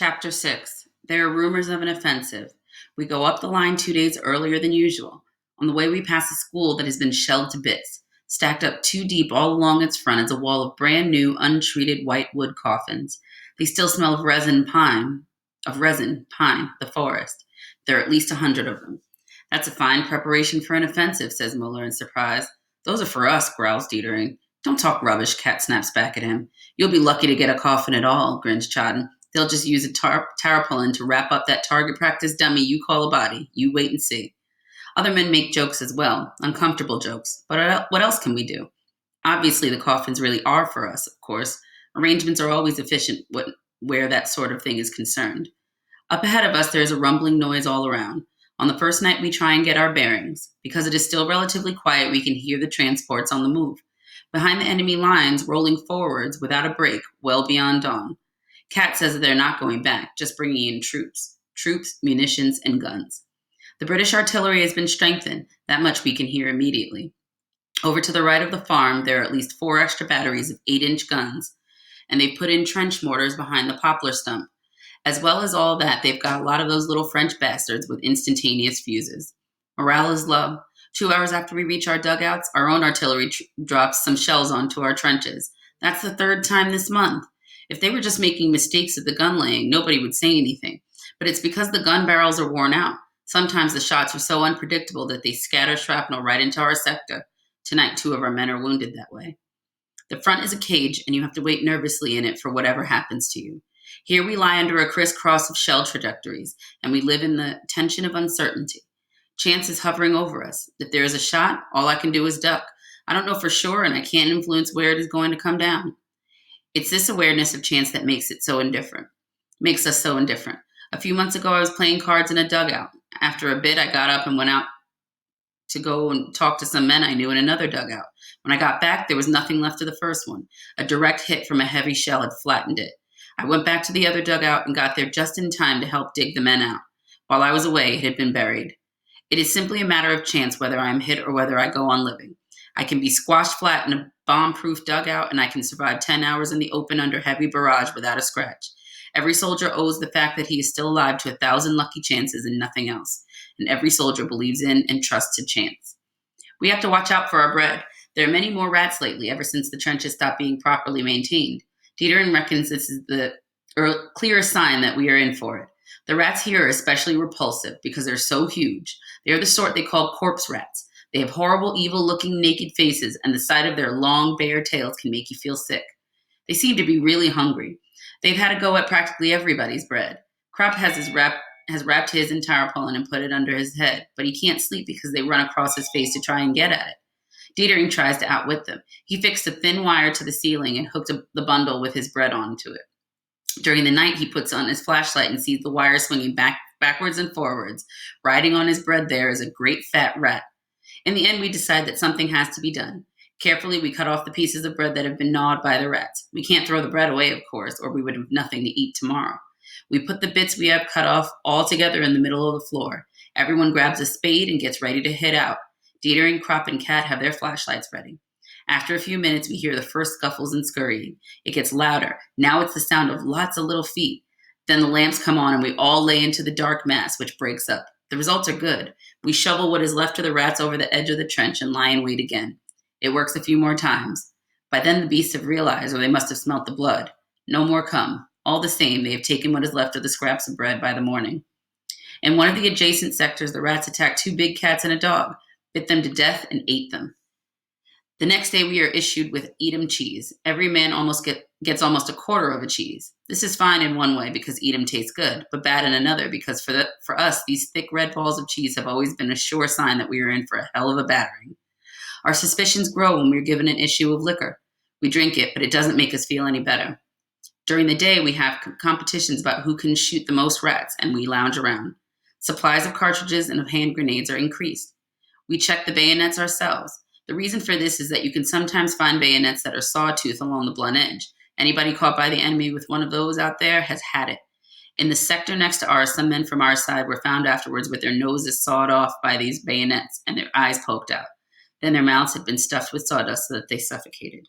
Chapter 6. There are rumors of an offensive. We go up the line 2 days earlier than usual. On the way, we pass a school that has been shelled to bits. Stacked up 2 deep all along its front is a wall of brand new, untreated white wood coffins. They still smell of resin pine, the forest. There are at least 100 of them. That's a fine preparation for an offensive, says Muller in surprise. Those are for us, growls Dietering. Don't talk rubbish, Cat snaps back at him. You'll be lucky to get a coffin at all, grins Chodden. They'll just use a tarpaulin to wrap up that target practice dummy you call a body. You wait and see. Other men make jokes as well, uncomfortable jokes. But what else can we do? Obviously, the coffins really are for us, of course. Arrangements are always efficient where that sort of thing is concerned. Up ahead of us, there is a rumbling noise all around. On the first night, we try and get our bearings. Because it is still relatively quiet, we can hear the transports on the move. Behind the enemy lines, rolling forwards without a break, well beyond dawn. Cat says that they're not going back, just bringing in troops, munitions, and guns. The British artillery has been strengthened, that much we can hear immediately. Over to the right of the farm, there are at least 4 extra batteries of 8-inch guns, and they've put in trench mortars behind the poplar stump. As well as all that, they've got a lot of those little French bastards with instantaneous fuses. Morale is low. 2 hours after we reach our dugouts, our own artillery drops some shells onto our trenches. That's the 3rd time this month. If they were just making mistakes at the gun laying, nobody would say anything. But it's because the gun barrels are worn out. Sometimes the shots are so unpredictable that they scatter shrapnel right into our sector. Tonight, 2 of our men are wounded that way. The front is a cage, and you have to wait nervously in it for whatever happens to you. Here we lie under a crisscross of shell trajectories, and we live in the tension of uncertainty. Chance is hovering over us. If there is a shot, all I can do is duck. I don't know for sure, and I can't influence where it is going to come down. It's this awareness of chance that makes us so indifferent. A few months ago, I was playing cards in a dugout. After a bit, I got up and went out to go and talk to some men I knew in another dugout. When I got back, there was nothing left of the first one. A direct hit from a heavy shell had flattened it. I went back to the other dugout and got there just in time to help dig the men out. While I was away, it had been buried. It is simply a matter of chance whether I am hit or whether I go on living. I can be squashed flat in a bomb-proof dugout, and I can survive 10 hours in the open under heavy barrage without a scratch. Every soldier owes the fact that he is still alive to 1,000 lucky chances and nothing else. And every soldier believes in and trusts to chance. We have to watch out for our bread. There are many more rats lately, ever since the trenches stopped being properly maintained. Dietering reckons this is the clearest sign that we are in for it. The rats here are especially repulsive because they're so huge. They are the sort they call corpse rats. They have horrible, evil-looking, naked faces, and the sight of their long, bare tails can make you feel sick. They seem to be really hungry. They've had a go at practically everybody's bread. Krupp has wrapped his in tarpaulin and put it under his head, but he can't sleep because they run across his face to try and get at it. Dietering tries to outwit them. He fixed a thin wire to the ceiling and hooked the bundle with his bread onto it. During the night, he puts on his flashlight and sees the wire swinging backwards and forwards. Riding on his bread there is a great fat rat. In the end, we decide that something has to be done. Carefully, we cut off the pieces of bread that have been gnawed by the rats. We can't throw the bread away, of course, or we would have nothing to eat tomorrow. We put the bits we have cut off all together in the middle of the floor. Everyone grabs a spade and gets ready to hit out. Dietering, Krupp, and Cat have their flashlights ready. After a few minutes, we hear the first scuffles and scurrying. It gets louder. Now it's the sound of lots of little feet. Then the lamps come on and we all lay into the dark mass, which breaks up. The results are good. We shovel what is left of the rats over the edge of the trench and lie in wait again. It works a few more times. By then the beasts have realized, or they must have smelt the blood. No more come. All the same, they have taken what is left of the scraps of bread by the morning. In one of the adjacent sectors, the rats attacked 2 big cats and a dog, bit them to death, and ate them. The next day, we are issued with Edam cheese. Every man gets almost a quarter of a cheese. This is fine in one way because Edam tastes good, but bad in another because for us, these thick red balls of cheese have always been a sure sign that we are in for a hell of a battering. Our suspicions grow when we are given an issue of liquor. We drink it, but it doesn't make us feel any better. During the day, we have competitions about who can shoot the most rats, and we lounge around. Supplies of cartridges and of hand grenades are increased. We check the bayonets ourselves. The reason for this is that you can sometimes find bayonets that are sawtooth along the blunt edge. Anybody caught by the enemy with one of those out there has had it. In the sector next to ours, some men from our side were found afterwards with their noses sawed off by these bayonets and their eyes poked out. Then their mouths had been stuffed with sawdust so that they suffocated.